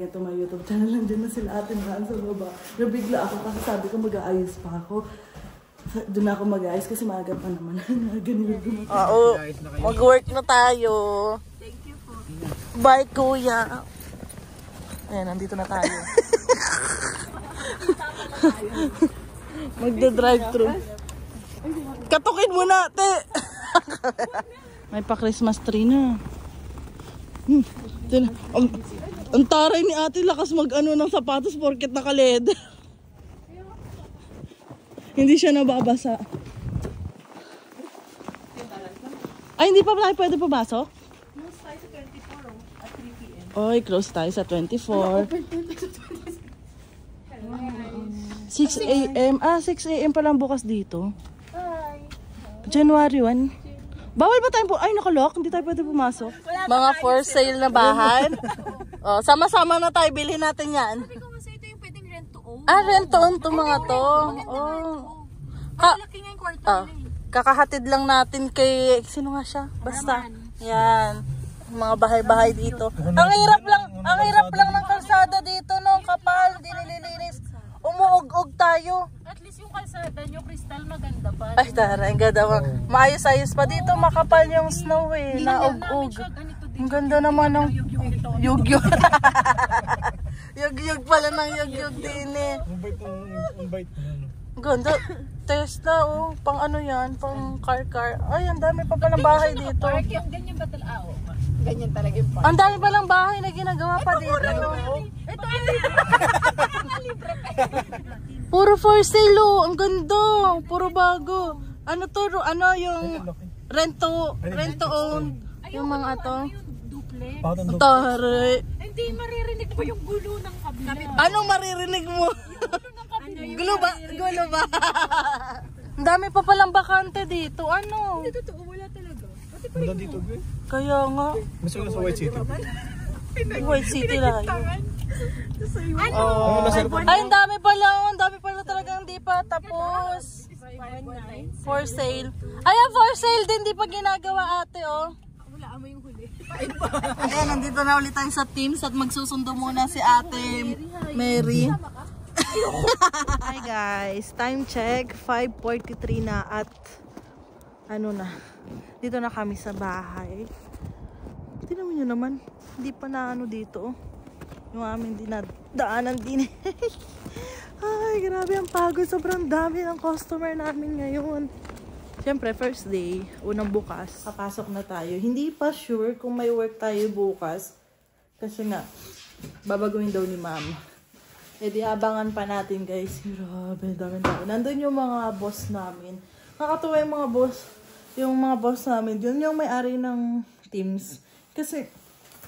get to my YouTube channel. Nandiyan na sila atin na sa baba. Nabigla ako kasi sabi ko mag-aayos pa ako. Doon ako mag-aayos kasi maaga pa naman. Oo, mag-work na tayo. Thank you po. Bye, kuya. Ayan, nandito na tayo. Magda-drive-thru. Katukin mo na, te! May pa-Christmas tree na. Ang taray ni ate, lakas mag-ano ng sapatos porket naka-led. Hindi siya nababasa. Ay, hindi pa tayo pwede pumasok? Close tayo sa 24 at 3 p.m. Oy, close tayo sa 24. 6 a.m. 6 a.m. pa lang bukas dito. Bye! January 1. Bawal ba tayo po? Ay, nakalock. Hindi tayo pwede pumasok. Mga for sale na bahay. Oh, sama-sama na tayo. Bilhin natin yan. Sabi ko kasi ito yung pwedeng rent to own. Rent to own to mga to. Oh. Malaki nga yung kwarto nila eh. Kakahatid lang natin kay... Sino nga siya? Basta. Yan. Mga bahay-bahay dito. Ang hirap lang ng kalsada dito, no? Kapal, hindi nililinis. Umuog-og tayo. At least yung kalsada nyo, Crystal, maganda pa. Ay, tara, ang ganda. Maayos-ayos pa dito. Makapal yung snow eh. Naog-og. Ang ganda naman ng yug-yug. Yug-yug pala ng yug-yug din eh. Ang ganda. Tesla, oh. Pang ano yan? Pang car-car. Ay, ang dami pa palang bahay dito. Yung ganyan ba talaga? Ganyan talaga yung park. Ang dami palang bahay na ginagawa pa dito. Ito ang libre. Puro for sale, oh. Ang ganda. Puro bago. Ano to? Ano yung rent to own? Yung mga to. Duplex. Taray. Hindi, maririnig mo yung gulo ng kabila. Anong maririnig mo? Gulo ba? Gulo ba? Ang dami pa palang bakante dito. Ano? Hindi totoo, wala talaga. Wala dito, be. Kaya nga. Mas wala sa White City. White City lang. Ano? Ay, ang dami pala. Ang dami pala talagang hindi pa tapos. For sale. Ayan, for sale din. Di pa ginagawa ate, oh. Wala mo yung huli. Ayan, nandito na ulit tayo sa Teams at magsusundo muna si ate Mary. Hi guys, time check 5:43 na at ano na, dito na kami sa bahay. Tingnan nyo naman, hindi pa na ano dito, yung aming dinadaanan din. Ay, grabe ang pagod, sobrang dami ng customer namin ngayon. Siyempre, first day, unang bukas, papasok na tayo. Hindi pa sure kung may work tayo bukas kasi nga, babaguhin daw ni mama. E di abangan pa natin guys. Grabe, daming tao. Nandun yung mga boss namin. Nakakatuwa yung mga boss namin. Yun yung may-ari ng Teams. Kasi,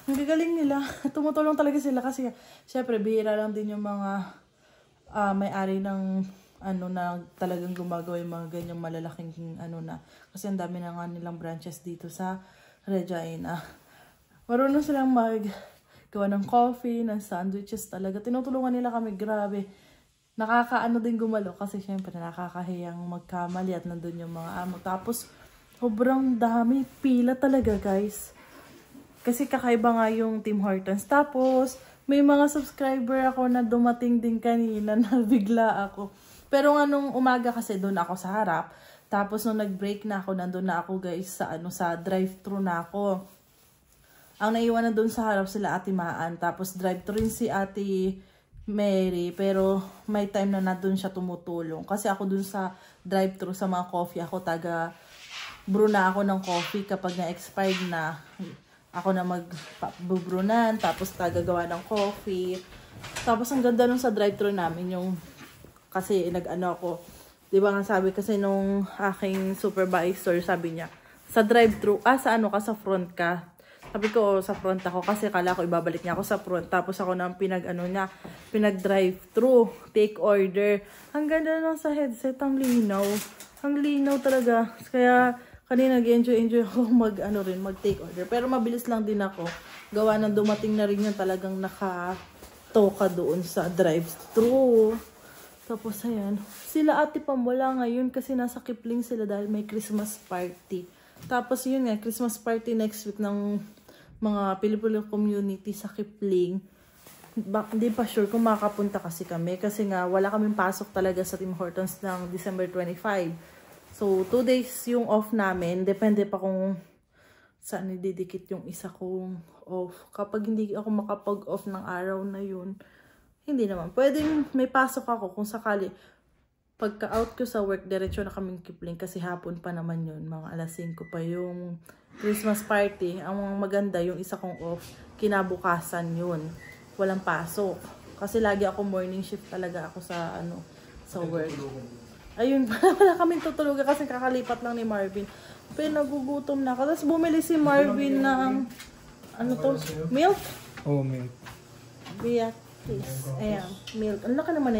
ang gagaling nila. Tumutulong talaga sila kasi, syempre, bihira lang din yung mga may-ari ng ano na talagang gumagawa yung mga ganyang malalaking ano na. Kasi ang dami na nga nilang branches dito sa Regina. Marunong silang gawa ng coffee, ng sandwiches talaga. Tinutulungan nila kami, grabe. Nakakaano din gumalo kasi syempre nakakahiyang magkamali at nandun yung mga amo. Tapos, sobrang dami. Pila talaga, guys. Kasi kakaiba nga yung Tim Hortons. Tapos, may mga subscriber ako na dumating din kanina na bigla ako. Pero nga nung umaga kasi doon ako sa harap. Tapos nung nag-break na ako, nandun na ako guys sa drive-thru na ako. Ang naiwan na doon sa harap sila Ate Maan. Tapos drive-thru rin si Ate Mary. Pero may time na nandun siya tumutulong. Kasi ako doon sa drive-thru sa mga coffee. Ako brew na ako ng coffee kapag na-expired na. Ako na mag-bubrunan. Tapos gagawa ng coffee. Tapos ang ganda nung sa drive-thru namin yung kasi nag-ano ako. Diba nga sabi kasi nung aking supervisor sabi niya sa drive-thru, sa ano ka, sa front ka. Sabi ko, sa front ako kasi kala ko ibabalik niya ako sa front. Tapos ako nang pinag-drive-thru, take order. Ang ganda nung sa headset, ang linaw. Ang linaw talaga. Kaya kanina nag-enjoy ako mag-take order. Pero mabilis lang din ako. Gawa nang dumating na rin yung talagang nakatoka doon sa drive-thru. Tapos ayan, sila Ate Pam wala ngayon kasi nasa Kipling sila dahil may Christmas party. Tapos yun nga, Christmas party next week ng mga Pilipino community sa Kipling. Hindi pa sure kung makapunta kasi kami. Kasi nga, wala kaming pasok talaga sa Tim Hortons ng December 25. So, 2 days yung off namin. Depende pa kung saan ididikit yung isa kong off. Kapag hindi ako makapag-off ng araw na yun, hindi naman. Pwedeng may pasok ako kung sakali. Pagka-out ko sa work, diretso na kaming Kipling kasi hapon pa naman yun. Mga alas 5 pa yung Christmas party. Ang maganda, yung isa kong off, kinabukasan yun. Walang pasok. Kasi lagi ako morning shift talaga ako sa sa work. Ayun, wala kaming tutulugan kasi kakalipat lang ni Marvin. Pero nagugutom na ako. Tapos bumili si Marvin ng milk? Oh, milk. Beatrice. Ayan, milk. Ano ka naman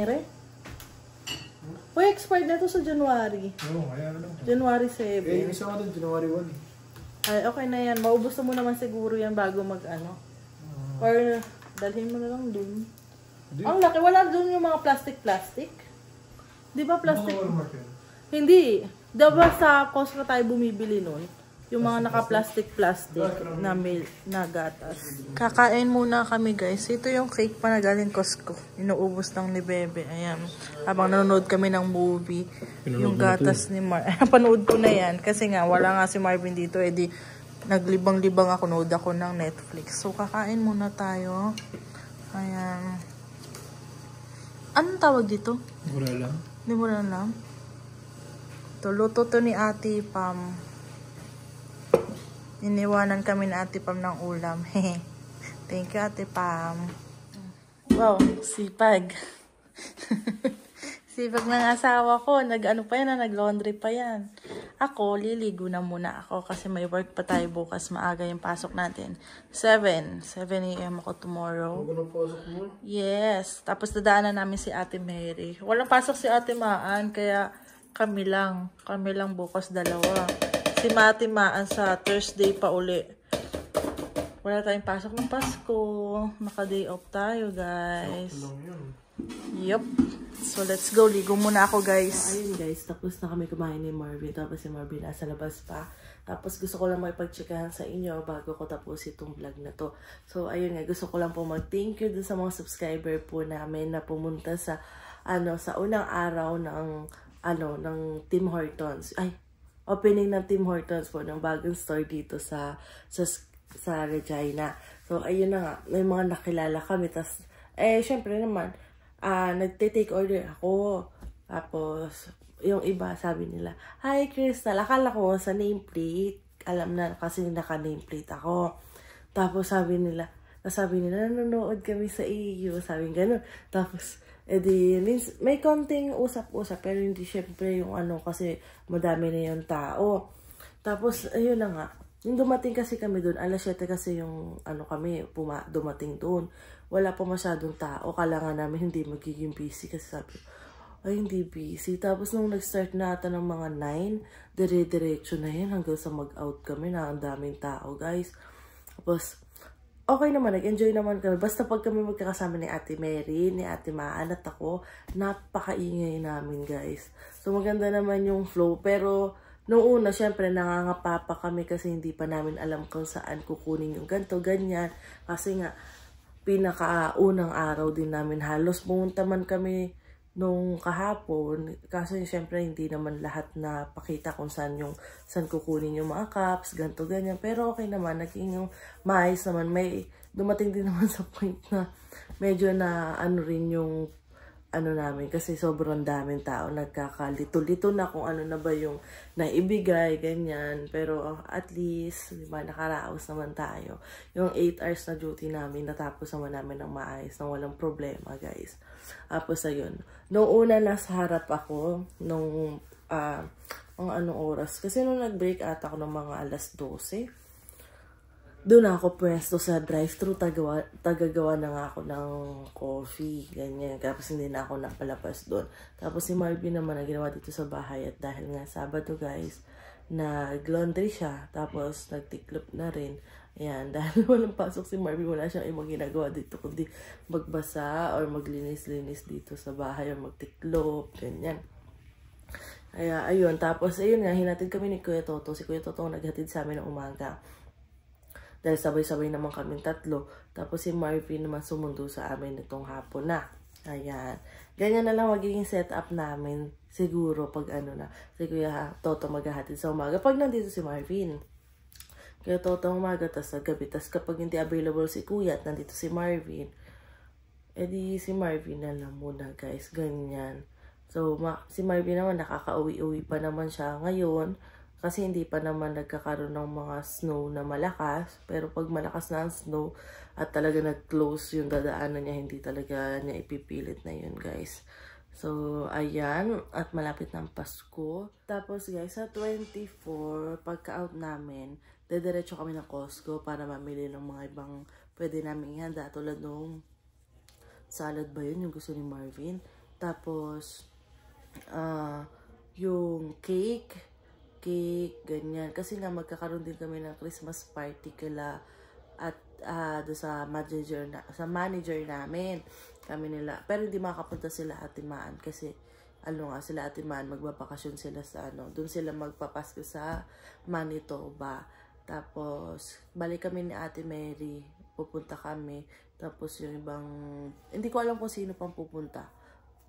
Uy, expired na to sa January. Oo, kaya lang. January 7. Yung isa ka doon, January 1. Ay, okay na yan. Maubos mo naman siguro yan bago Or dalhin mo na lang dun. Ang laki. Wala dun yung mga plastic. Di ba plastic? Hindi. Diba sa Costco tayo bumibili nun? Yung mga naka-plastic na gatas. Kakain muna kami guys. Ito yung cake pa na galing Costco. Inuubos lang ni Bebe. Ayan. Habang nanonood kami ng movie. Yung gatas ni Panood ko na yan. Kasi nga wala nga si Marvin dito. Di naglibang-libang ako. Nood ako ng Netflix. So kakain muna tayo. Ayan. Anong tawag dito? Wala lang. Hindi mo lang alam? Luto to ni Ate Pam. Iniwanan kami ni Ate Pam ng ulam. Thank you, Ate Pam. Wow, sipag. Sipag ng asawa ko. Nag-laundry pa yan. Ako, liligo na muna ako kasi may work pa tayo bukas. Maaga yung pasok natin. 7 a.m. ako tomorrow. Ano pasok mo? Yes. Tapos dadaanan namin si Ate Mary. Walang pasok si Ate Maan, kaya kami lang bukas dalawa. Si Ate Maan sa Thursday pa uli. Wala tayong pasok ng Pasko. Naka-day off tayo, guys. Yup. So, let's go. Ligo muna ako, guys. So, ayun, guys. Tapos na kami kumain ni Marvin. Tapos si Marvin nasa labas pa. Tapos gusto ko lang makipag-checkahan sa inyo bago ko tapos itong vlog na to. So, ayun nga. Gusto ko lang po mag-thank you dun sa mga subscriber po namin na pumunta sa unang araw ng Tim Hortons. Opening ng Tim Hortons po ng bagong store dito sa Regina. So, ayun na nga. May mga nakilala kami. Tapos, syempre naman, nagte-take order ako. Tapos, yung iba sabi nila, "Hi, Crystal." Akala ko sa nameplate. Alam na kasi naka-nameplate ako. Tapos sabi nila, nanonood kami sa iyo. Sabi gano'n. Tapos, may konting usap-usap. Pero hindi syempre yung kasi madami na yung tao. Tapos, ayun na nga. Yung dumating kasi kami doon, alas 7 kasi yung kami dumating doon. Wala pa masyadong tao. Kala nga namin hindi magiging busy kasi sabi, hindi busy. Tapos nung nag-start na ata ng mga 9, dire-diretso na yan hanggang sa mag-out kami na ang daming tao, guys. Tapos, okay naman, nag-enjoy naman kami. Basta pag kami magkakasama ni Ate Mary, ni Ate Maan at ako, napakaingay namin, guys. So, maganda naman yung flow. Pero, nung una, syempre, nangangapa pa kami kasi hindi pa namin alam kung saan kukunin yung ganito, ganyan. Kasi nga, pinakaunang araw din namin halos. Pumunta man kami nung kahapon. Kasi syempre, hindi naman lahat na pakita kung saan kukunin yung mga cups, ganito, ganyan. Pero okay naman, naging yung maayos naman. May dumating din naman sa point na medyo na rin yung namin kasi sobrang daming tao nagkakalito-lito na kung ano na ba yung naibigay, ganyan. Pero at least, di ba, nakaraos naman tayo. Yung 8 hours na duty namin, natapos naman namin ng maayos, nang walang problema, guys. Tapos, ayun. Noong una, nasa harap ako, nung anong oras. Kasi nung nag-break ata ako ng mga alas 12, doon ako pwesto sa drive-thru, tagagawa na nga ako ng coffee, ganyan. Tapos hindi na ako napalabas doon. Tapos si Marvin naman na ginawa dito sa bahay at dahil nga Sabado, guys, nag-laundry siya. Tapos nagtiklop na rin. Ayan, dahil walang pasok si Marvin, wala siyang ibang ginagawa dito kundi magbasa or maglinis-linis dito sa bahay or magtiklop, ganyan. Kaya, ayun. Tapos, ayun nga, hinatid kami ni Kuya Toto. Si Kuya Toto naghatid sa amin ng umaga. Dahil sabay-sabay naman kami tatlo. Tapos si Marvin naman sumundo sa amin itong hapon na. Ayan. Ganyan na lang magiging setup namin. Siguro pag ano na. Si Kuya Toto maghahatid sa umaga. Pag nandito si Marvin. Kuya Toto umaga, tas sa gabi. Tas kapag hindi available si Kuya at nandito si Marvin, edi si Marvin na lang muna guys. Ganyan. So, si Marvin naman nakaka-uwi-uwi pa naman siya ngayon. Kasi hindi pa naman nagkakaroon ng mga snow na malakas. Pero pag malakas na ang snow at talaga nag-close yung dadaanan niya, hindi talaga niya ipipilit na yun guys. So, ayan. At malapit ng Pasko. Tapos guys, sa 24, pagka-out namin, dediretso kami ng Costco para mamili ng mga ibang pwede namin ihanda. Tulad nung salad ba yun, yung gusto ni Marvin. Tapos, yung cake, ganyan. Kasi nga magkakaroon din kami ng Christmas party kila at do sa manager namin. Kami nila. Pero hindi makapunta sila Ate Maan kasi sila Ate Maan magbabakasyon sila sa doon sila magpapasko sa Manitoba. Tapos balik kami ni Ate Mary, pupunta kami. Tapos yung ibang, hindi ko alam kung sino pang pupunta.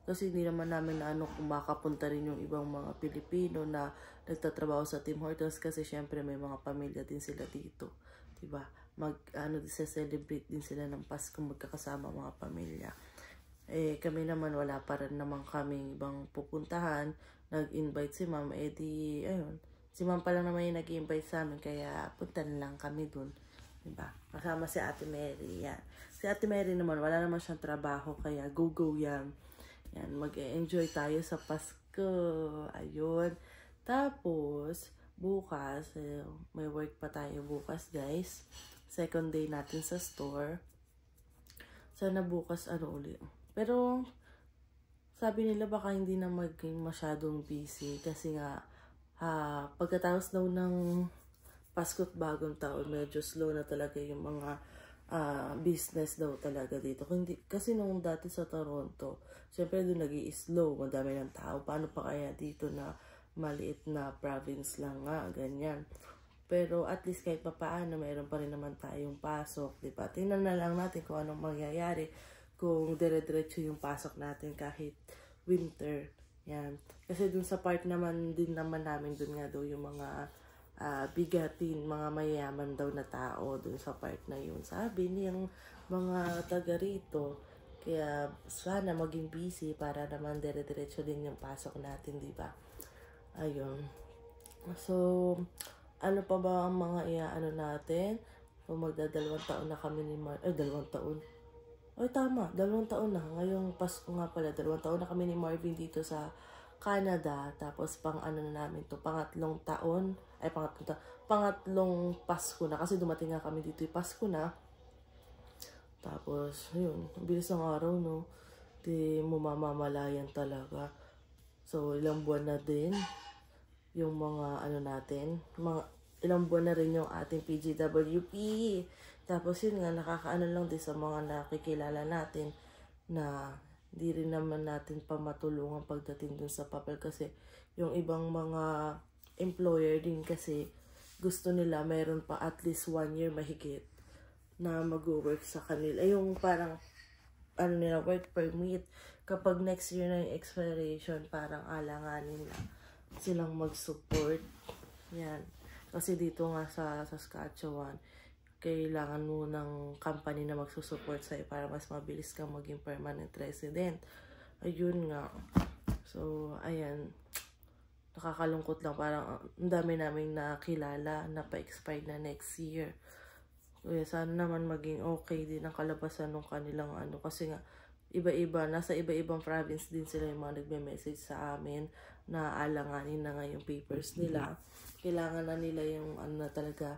Kasi hindi naman namin kung makapunta rin yung ibang mga Pilipino na nagtatrabaho sa Tim Hortons kasi syempre may mga pamilya din sila dito. Diba? Celebrate din sila ng Pasko magkakasama mga pamilya. Kami naman wala pa rin naman kaming ibang pupuntahan. Nag-invite si Ma'am, ayun. Si Ma'am pa lang naman yung nag-invite sa amin kaya punta na lang kami dun. Diba? Kasama si Ate Mary, yan. Si Ate Mary naman, wala naman siyang trabaho kaya go yan. Yan, mag-enjoy tayo sa Pasko. Ayun. Tapos, bukas, may work pa tayo bukas, guys. Second day natin sa store. Sana bukas, uli. Pero, sabi nila baka hindi na maging masyadong busy. Kasi nga, pagkatapos daw ng Pasko at Bagong Taon, medyo slow na talaga yung mga business daw talaga dito. Kasi nung dati sa Toronto, syempre doon nag-i-slow, madami ng tao. Paano pa kaya dito na maliit na province lang nga, ganyan. Pero at least kahit papaano, mayroon pa rin naman tayong pasok, diba? Tingnan na lang natin kung anong mangyayari kung dire-diretso yung pasok natin kahit winter. Yan. Kasi dun sa part naman din naman namin, dun nga daw yung mga bigatin, mga mayayaman daw na tao dun sa part na yun. Sabi niyang mga taga rito. Kaya sana maging busy para naman dire-diretso din yung pasok natin, di ba? Ayun. So, ano pa ba ang mga natin? So, magdadalawang taon na kami ni 2 taon. Ay, tama. 2 taon na. Ngayong Pasko nga pala, 2 taon na kami ni Marvin dito sa Canada. Tapos, namin to, pangatlong Pasko na. Kasi dumating nga kami dito yung Pasko na. Tapos, yun. Bilis ng araw, no? Di mo mamamalayan talaga. So, ilang buwan na din yung mga natin. Ilang buwan na rin yung ating PGWP. Tapos, yun nga, nakakaano lang din sa mga nakikilala natin na di rin naman natin pa matulungan pagdating dun sa papel kasi yung ibang mga employer din kasi gusto nila mayroon pa at least 1 year mahigit na mag-work sa kanila. Yung parang nila work permit kapag next year na yung expiration parang alanganin na silang mag-support. Yan. Kasi dito nga sa Saskatchewan kailangan mo ng company na magsusupport sa'yo para mas mabilis kang maging permanent resident. Ayun nga. So, ayan. Nakakalungkot lang. Parang ang dami naming nakilala na pa-expire na next year. Kaya sana naman maging okay din ang kalabasan ng kanilang Kasi nga, iba-iba. Nasa iba-ibang province din sila yung mga nagme-message sa amin na alanganin na nga yung papers nila. Kailangan na nila yung talaga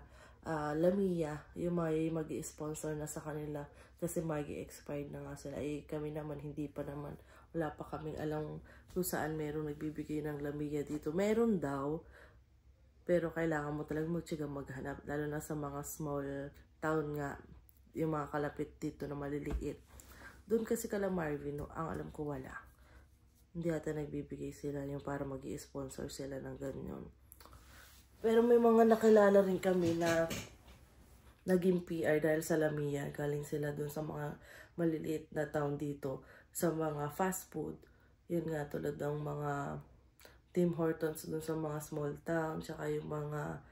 Lamia, yung may mag-i-sponsor na sa kanila kasi mag-i-expired na nga sila. Kami naman hindi pa naman, wala pa kaming alam kung saan meron nagbibigay ng Lamia dito. Meron daw, pero kailangan mo talagang maghanap, lalo na sa mga small town nga, yung mga kalapit dito na maliliit. Doon kasi kala Marvin, ang alam ko wala. Hindi ata nagbibigay sila yung para mag-i-sponsor sila ng ganyan. Pero may mga nakilala rin kami na naging PR dahil sa Lamia. Galing sila dun sa mga maliliit na town dito. Sa mga fast food. Yun nga, tulad ng mga Tim Hortons dun sa mga small town. Tsaka yung mga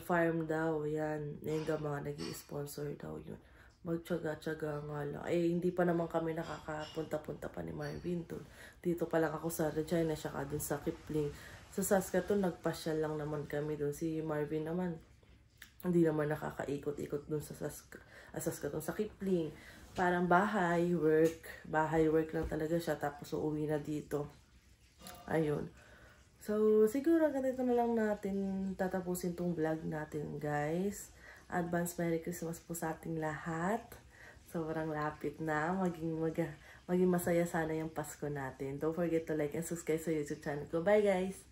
farm daw. Yan. Yung mga nag-i-sponsor daw yun. Magtsaga-tsaga nga lang. Hindi pa naman kami nakakapunta-punta pa ni Marvin dun. Dito pa lang ako sa Regina, saka dun sa Kipling. Sa Saskatoon, nagpasyal lang naman kami dun. Si Marvin naman, hindi naman nakakaikot-ikot dun sa Saskatoon. Sa Kipling, parang bahay, work lang talaga siya. Tapos uuwi na dito. Ayun. So, siguro ganito na lang natin tatapusin tong vlog natin, guys. Advance Merry Christmas po sa ating lahat. Sobrang lapit na. Maging masaya sana yung Pasko natin. Don't forget to like and subscribe sa YouTube channel ko. Bye, guys!